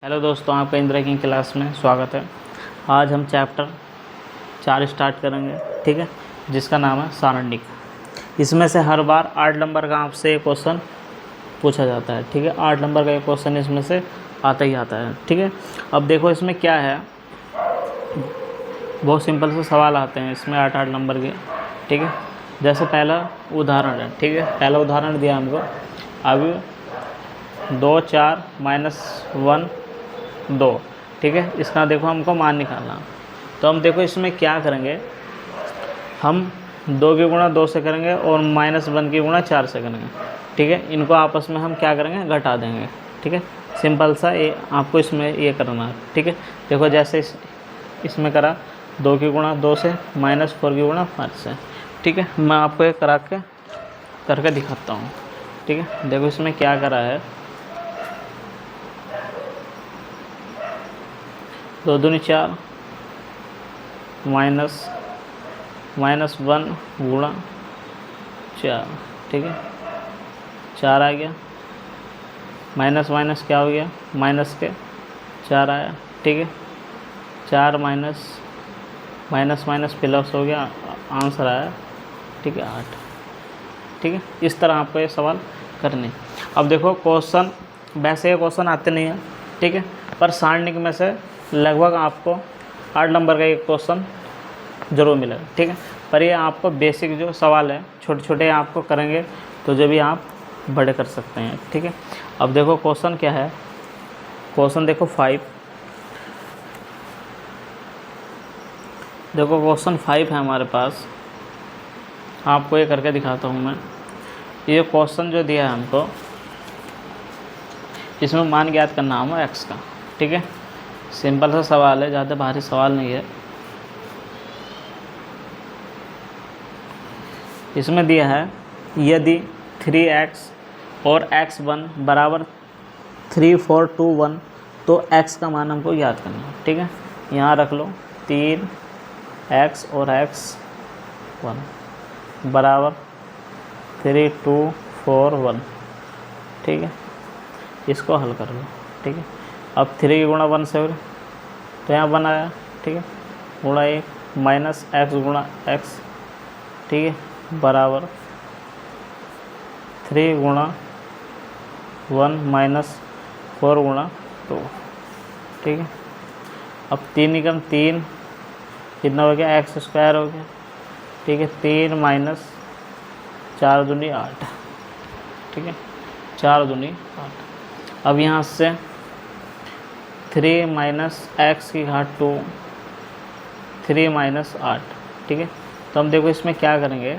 Hello दोस्तों, आपका इंदिरा की क्लास में स्वागत है। आज हम चैप्टर 4 स्टार्ट करेंगे, ठीक है, जिसका नाम है सारणिक। इसमें से हर बार 8 नंबर का आपसे एक क्वेश्चन पूछा जाता है, ठीक है। 8 नंबर का एक क्वेश्चन इसमें से आता ही आता है, ठीक है। अब देखो इसमें क्या है, बहुत सिंपल से सवाल आते हैं इसमें 8-8 नंबर के, ठीक है। जैसे पहला उदाहरण है, ठीक है। पहला उदाहरण दिया हमको, अब 2 4 -1 2, ठीक है। इसका देखो हमको मान निकालना। तो हम देखो इसमें क्या करेंगे, हम 2 की गुणा 2 से करेंगे और -1 की गुणा 4 से करेंगे, ठीक है। इनको आपस में हम क्या करेंगे, घटा देंगे, ठीक है। सिंपल सा ये आपको इसमें ये करना है, ठीक है। देखो जैसे इसमें करा 2 की गुणा 2 से -4 की गुणा 5 से, ठीक है। मैं आपको ये करके दिखाता हूँ, ठीक है। देखो इसमें क्या करा है, 2 दूनी 4 -1 गुणा 4, ठीक है। 4 आ गया, माइनस माइनस क्या हो गया, माइनस के 4 आया, ठीक है। 4 माइनस माइनस प्लस हो गया, आंसर आया, ठीक है, 8, ठीक है। इस तरह आपको ये सवाल करने। अब देखो क्वेश्चन, वैसे ये क्वेश्चन आते नहीं हैं, ठीक है, पर सारणिक में से लगभग आपको 8 नंबर का एक क्वेश्चन ज़रूर मिलेगा, ठीक है। पर ये आपको बेसिक जो सवाल है छोटे छोटे आपको करेंगे तो जो भी आप बड़े कर सकते हैं, ठीक है। अब देखो क्वेश्चन क्या है, क्वेश्चन देखो 5, देखो क्वेश्चन 5 है हमारे पास। आपको ये करके दिखाता हूँ मैं। ये क्वेश्चन जो दिया है हमको, इसमें मान ज्ञात करना है एक्स का, ठीक है। सिंपल सा सवाल है, ज़्यादा भारी सवाल नहीं है। इसमें दिया है यदि 3x और x1 बराबर 3 4 2 1 तो x का मान हमको याद करना है, ठीक है। यहाँ रख लो 3x और x1 बराबर 3 2 4 1, ठीक है। इसको हल कर लो, ठीक है। अब 3 की गुणा 1 से हो तो यहाँ 1 आया, ठीक है, गुणा 1 माइनस x गुणा x, ठीक है, बराबर 3 गुणा 1 माइनस 4 गुणा 2, ठीक है। अब 3 निकम 3 कितना हो गया, x स्क्वायर हो गया, ठीक है। 3 माइनस 4 दूनी 8, ठीक है, 4 दूनी 8। अब यहाँ से 3 माइनस एक्स की घात 2, 3 माइनस 8, ठीक है। तो हम देखो इसमें क्या करेंगे,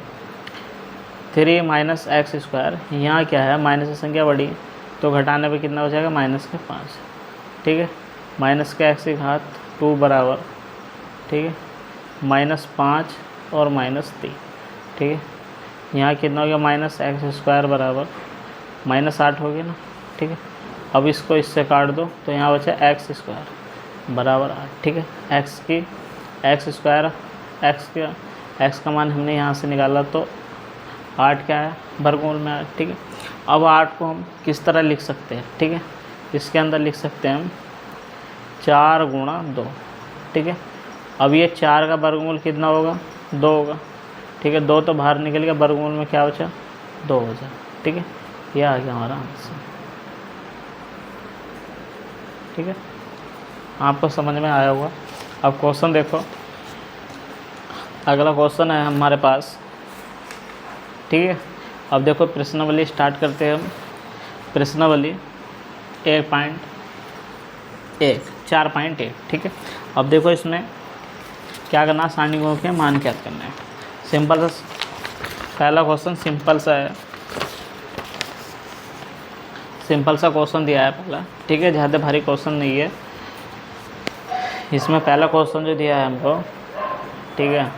3 माइनस एक्स स्क्वायर, यहाँ क्या है माइनस की संख्या बड़ी तो घटाने पे कितना हो जाएगा, माइनस के 5, ठीक है। माइनस के एक्स की घात 2 बराबर, ठीक है, -5 और -3, ठीक है। यहाँ कितना हो गया, माइनस एक्स स्क्वायर बराबर -8 हो गया ना, ठीक है। अब इसको इससे काट दो तो यहाँ बचा एक्स स्क्वायर बराबर 8, ठीक है। एक्स स्क्वायर एक्स का मान हमने यहाँ से निकाला तो 8 क्या है, वर्गमूल में 8, ठीक है। अब 8 को हम किस तरह लिख सकते हैं, ठीक है। इसके अंदर लिख सकते हैं हम 4 गुणा 2, ठीक है। अब ये 4 का वर्गमूल कितना होगा, 2 होगा, ठीक है। 2 तो बाहर निकल गया, वर्गमूल में क्या बचा, 2 बचा, ठीक है। यह आ गया हमारा आंसर, ठीक है। आपको समझ में आया होगा। अब क्वेश्चन देखो, अगला क्वेश्चन है हमारे पास, ठीक है। अब देखो प्रश्नावली स्टार्ट करते हैं हम। प्रश्नावली 4.1, ठीक है। अब देखो इसमें क्या करना, सारणिकों के मान ज्ञात करना है। सिंपल सा पहला क्वेश्चन सिंपल सा है, सिंपल सा क्वेश्चन दिया है पहला, ठीक है। ज़्यादा भारी क्वेश्चन नहीं है। इसमें पहला क्वेश्चन जो दिया है हमको, ठीक है,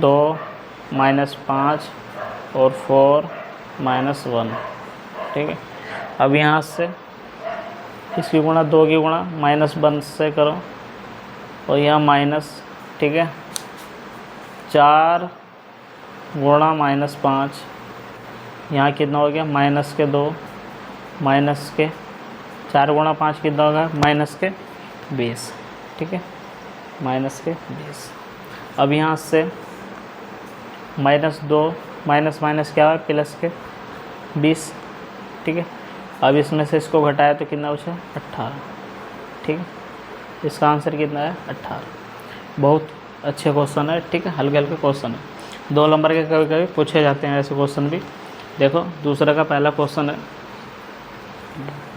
2 -5 और 4 -1, ठीक है। अब यहाँ से इसकी गुणा 2 की गुणा -1 से करो और यहाँ माइनस, ठीक है, 4 गुणा -5, यहाँ कितना हो गया, -2 -5 4 गुणा 5 कितना होगा, -20, ठीक है, -20। अब यहाँ से -2 माइनस माइनस क्या है, +20, ठीक है। अब इसमें से इसको घटाया तो कितना बचा, 18, ठीक है। इसका आंसर कितना है, 18। बहुत अच्छे क्वेश्चन है, ठीक है, हल्के हल्के क्वेश्चन है, 2 नंबर के कभी कभी पूछे जाते हैं ऐसे क्वेश्चन भी। देखो दूसरा का पहला क्वेश्चन है,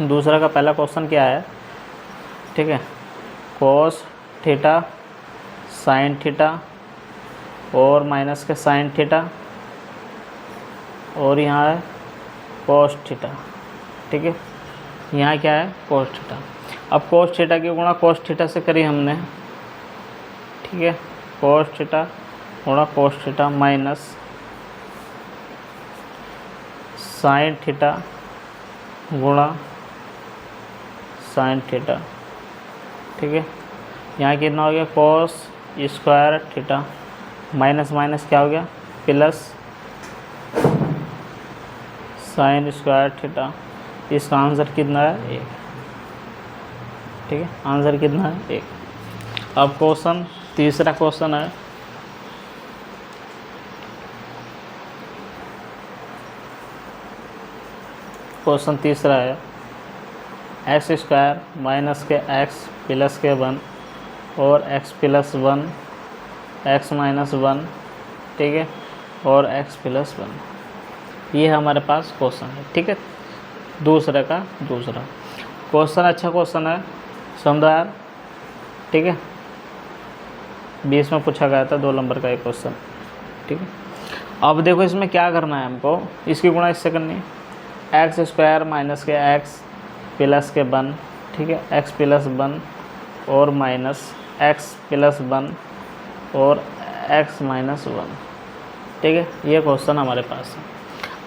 दूसरा का पहला क्वेश्चन क्या है, ठीक है, cos थीटा sin थीटा और माइनस के sin थीटा और यहाँ है cos थीटा, ठीक है, यहाँ क्या है cos थीटा। अब cos थीटा की गुणा cos थीटा से करी हमने, ठीक है, cos थीटा गुणा cos theta minus sin theta गुणा sin थीटा, ठीक है। यहाँ कितना हो गया, cos square theta minus minus क्या हो गया, प्लस sin स्क्वायर थीटा। इसका आंसर कितना है, 1, ठीक है, आंसर कितना है, 1। अब क्वेश्चन तीसरा क्वेश्चन है, क्वेश्चन तीसरा है एक्स स्क्वायर माइनस के एक्स प्लस के 1 और x प्लस 1 x माइनस 1, ठीक है, और x प्लस 1। ये हमारे पास क्वेश्चन है, ठीक है, दूसरे का दूसरा क्वेश्चन। अच्छा क्वेश्चन है, समझो यार, ठीक है, 20 में पूछा गया था, 2 नंबर का एक क्वेश्चन, ठीक है। अब देखो इसमें क्या करना है हमको, इसकी गुणा इससे करनी है, एक्स स्क्वायर माइनस के एक्स प्लस के 1, ठीक है, एक्स प्लस 1 और माइनस एक्स प्लस 1 और एक्स माइनस 1, ठीक है, ये क्वेश्चन हमारे पास है।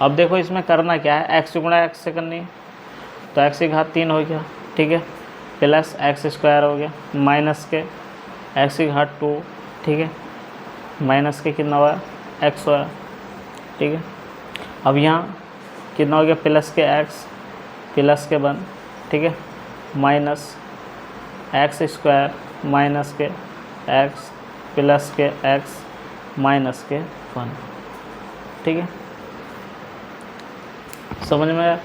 अब देखो इसमें करना क्या है, एक्स गुणा एक्स से करनी है, तो एक्स की घात 3 हो गया, ठीक है, प्लस एक्स स्क्वायर हो गया, माइनस के एक्स की घात 2, ठीक है, माइनस के कितना हुआ, एक्स हुआ, ठीक है। अब यहाँ कितना हो गया, प्लस के एक्स प्लस के 1, ठीक है, माइनस एक्स स्क्वायर माइनस के एक्स प्लस के एक्स माइनस के 1, ठीक है, समझ में आया।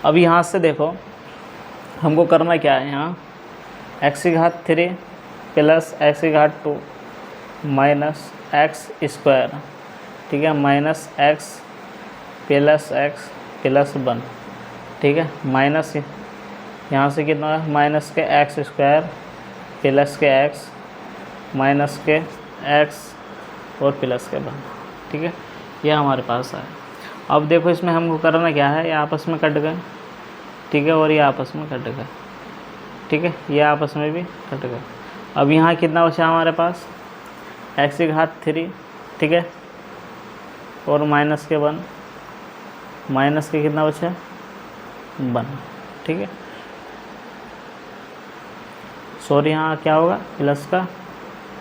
अब यहाँ से देखो हमको करना क्या है, यहाँ एक्स की घात 3 प्लस एक्स की घात 2 माइनस एक्स स्क्वायर, ठीक है, minus x plus x plus 1, ठीक है, माइनस यहाँ से कितना है, माइनस के एक्स स्क्वायर प्लस के एक्स माइनस के एक्स और प्लस के 1, ठीक है, यह हमारे पास है। अब देखो इसमें हमको करना क्या है, ये आपस में कट गए, ठीक है, और ये आपस में कट गए, ठीक है, ये आपस में भी कट गए। अब यहाँ कितना बचा हमारे पास, एक्स की घात 3, ठीक है, और माइनस के 1, माइनस के कितना बचा 1, ठीक है, सॉरी यहाँ क्या होगा, प्लस का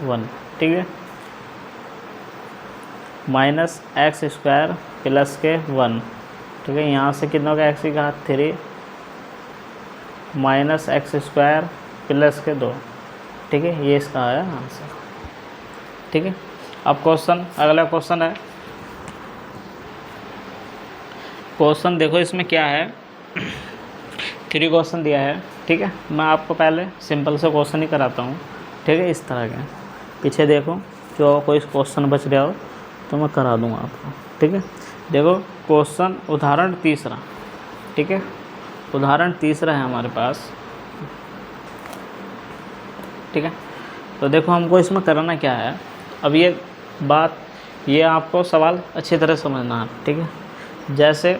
1, ठीक है, माइनस एक्स स्क्वायर प्लस के 1, ठीक है, यहाँ से कितना होगा, एक्स की घात 3 माइनस एक्स स्क्वायर प्लस के 2, ठीक है, ये इसका आया आंसर, ठीक है। अब क्वेश्चन, अगला क्वेश्चन है, क्वेश्चन देखो इसमें क्या है, 3 क्वेश्चन दिया है, ठीक है, मैं आपको पहले सिंपल से क्वेश्चन ही कराता हूँ, ठीक है, इस तरह के, पीछे देखो जो कोई क्वेश्चन बच गया हो तो मैं करा दूँगा आपको, ठीक है। देखो क्वेश्चन उदाहरण तीसरा, ठीक है, उदाहरण तीसरा है हमारे पास, ठीक है। तो देखो हमको इसमें करना क्या है, अब ये बात, ये आपको सवाल अच्छी तरह समझना है, ठीक है। जैसे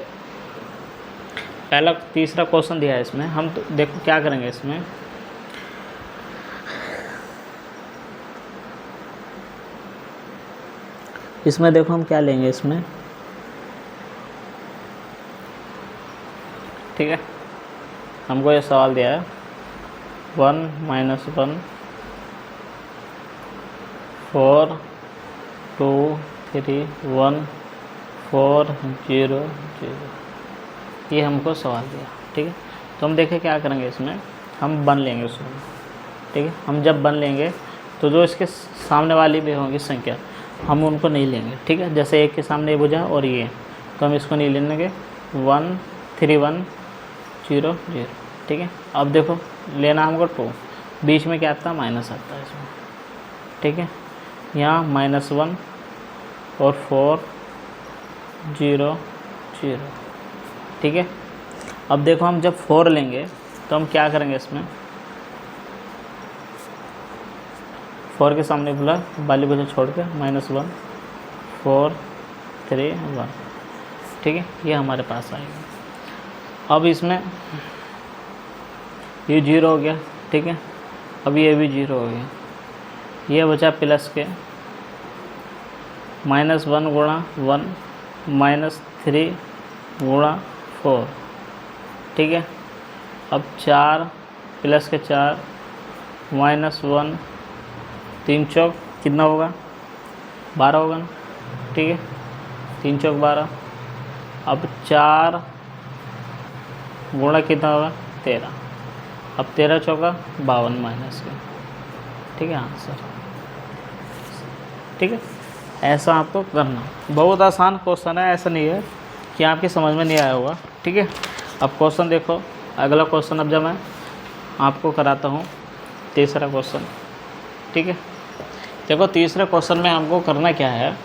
पहला तीसरा क्वेश्चन दिया है इसमें, हम तो देखो क्या करेंगे इसमें, इसमें देखो हम क्या लेंगे इसमें, ठीक है, हमको ये सवाल दिया है 1 - 1 4 2 3 1 4 0 0, ये हमको सवाल दिया, ठीक है। तो हम देखें क्या करेंगे इसमें, हम बन लेंगे उसको, ठीक है। हम जब बन लेंगे तो जो इसके सामने वाली भी होंगी संख्या हम उनको नहीं लेंगे, ठीक है। जैसे 1 के सामने ये भुजा और ये, तो हम इसको नहीं लेंगे, 1 3 1 0 0, ठीक है। अब देखो लेना हमको 2, बीच में क्या आता है माइनस आता है इसमें, ठीक है। यहाँ -1 और 4 0 0, ठीक है। अब देखो हम जब 4 लेंगे तो हम क्या करेंगे इसमें, 4 के सामने भुला वाली भुजा छोड़ के -1 4 3 1, ठीक है। ये हमारे पास आएगा। अब इसमें ये 0 हो गया, ठीक है। अब ये भी 0 हो गया, ये बचा प्लस के -1 गुणा 1 -3 गुणा 4, ठीक है। अब 4 प्लस के 4 -1 3 चौक कितना होगा 12 होगा ना, ठीक है। 3 चौक 12। अब 4 गुणा कितना होगा 13, अब 13 चौका 52 माइनस के, ठीक है आंसर, ठीक है। ऐसा आपको करना, बहुत आसान क्वेश्चन है, ऐसा नहीं है कि आपकी समझ में नहीं आया होगा, ठीक है। अब क्वेश्चन देखो, अगला क्वेश्चन अब जब मैं आपको कराता हूँ तीसरा क्वेश्चन, ठीक है। देखो तीसरे क्वेश्चन में हमको करना क्या है,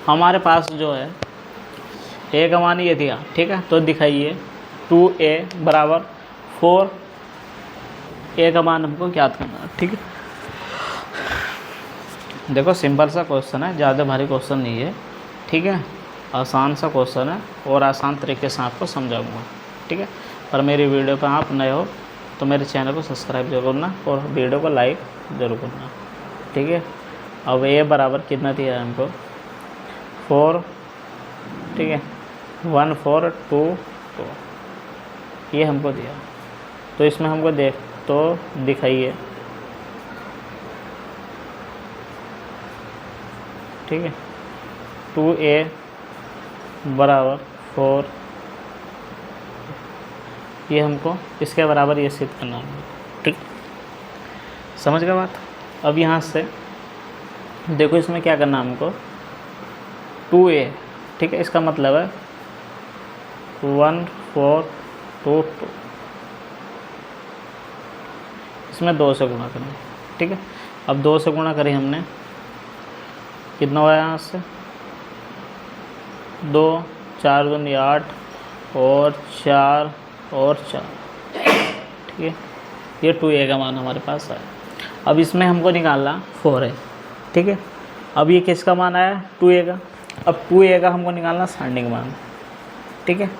हमारे पास जो है ए का मान ये दिया, ठीक है। तो दिखाइए 2a बराबर 4, ए का मान हमको ज्ञात करना है, ठीक है। देखो सिंपल सा क्वेश्चन है, ज़्यादा भारी क्वेश्चन नहीं है, ठीक है। आसान सा क्वेश्चन है और आसान तरीके से आपको समझाऊंगा, ठीक है। और मेरी वीडियो पर आप नए हो तो मेरे चैनल को सब्सक्राइब जरूर करना और वीडियो को लाइक ज़रूर करना, ठीक है। अब ए बराबर कितना दिया है हमको 4, ठीक है। 1 4 2 2 ये हमको दिया, तो इसमें हमको देख तो दिखाइए, ठीक है। 2a बराबर 4, ये हमको इसके बराबर ये सिद्ध करना है, ठीक, समझ गए बात। अब यहाँ से देखो इसमें क्या करना है हमको 2a, ठीक है। इसका मतलब है 1 4 2 2, इसमें 2 से गुणा करना, ठीक है। अब 2 से गुणा करें हमने, कितना हुआ यहाँ से 2 4 दूनी 8 और 4 और 4, ठीक है। ये 2a का मान हमारे पास है। अब इसमें हमको निकालना 4 है, ठीक है। अब ये किसका मान आया 2a का, अब 2a का हमको निकालना सारणी का मान, ठीक है।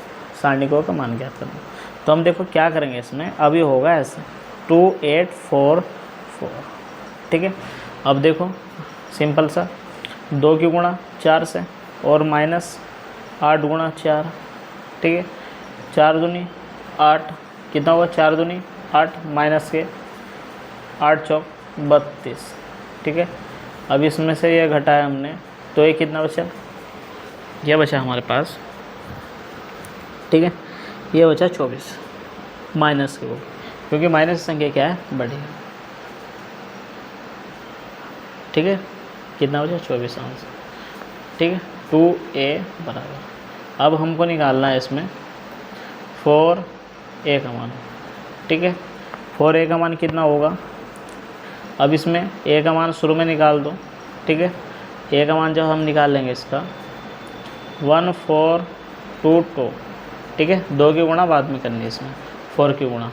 सारणिकों का मान ज्ञात करना, तो हम देखो क्या करेंगे इसमें, अब ये होगा ऐसे 2 8 4 4, ठीक है। अब देखो सिंपल सा 2 की गुणा 4 से और -8 गुणा 4, ठीक है। 4 दूनी 8, कितना हुआ 4 दूनी 8 माइनस के 8 चौक 32, ठीक है। अब इसमें से ये घटाया हमने तो ये कितना बचा, ये बचा हमारे पास, ठीक है। ये बचा 24 माइनस के, क्योंकि माइनस संख्या क्या है बड़ी है, ठीक है। कितना बचा 24 आंसर, ठीक है। 2a बराबर, अब हमको निकालना है इसमें 4a का मान, ठीक है। 4a का मान कितना होगा, अब इसमें a का मान शुरू में निकाल दो, ठीक है। a का मान जब हम निकाल लेंगे इसका 1 4 2 2, ठीक है। 2 की गुणा बाद में करनी है इसमें, 4 की गुणा।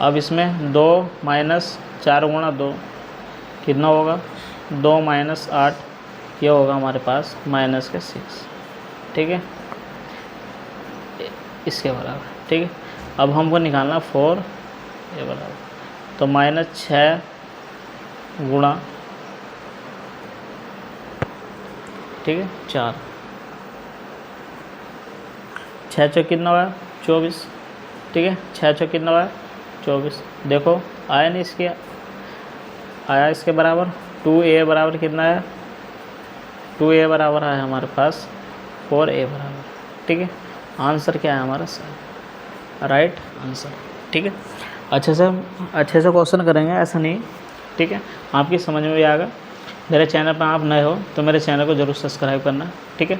अब इसमें 2 -4 गुणा 2 कितना होगा 2 -8, ये होगा हमारे पास -6, ठीक है, इसके बराबर, ठीक है। अब हमको निकालना 4 ये बराबर, तो -6 गुणा, ठीक है 4, 6 चौक कितना हुआ 24, ठीक है। 6 चौक कितना हुआ 24, देखो आया नहीं इसके, आया इसके बराबर। 2a बराबर कितना है 2a बराबर है हमारे पास 4a बराबर, ठीक है। आंसर क्या है हमारा सही, राइट आंसर। ठीक है, अच्छे से क्वेश्चन करेंगे, ऐसा नहीं। ठीक है, आपकी समझ में भी आएगा। मेरे चैनल पर आप नए हो तो मेरे चैनल को ज़रूर सब्सक्राइब करना। ठीक है।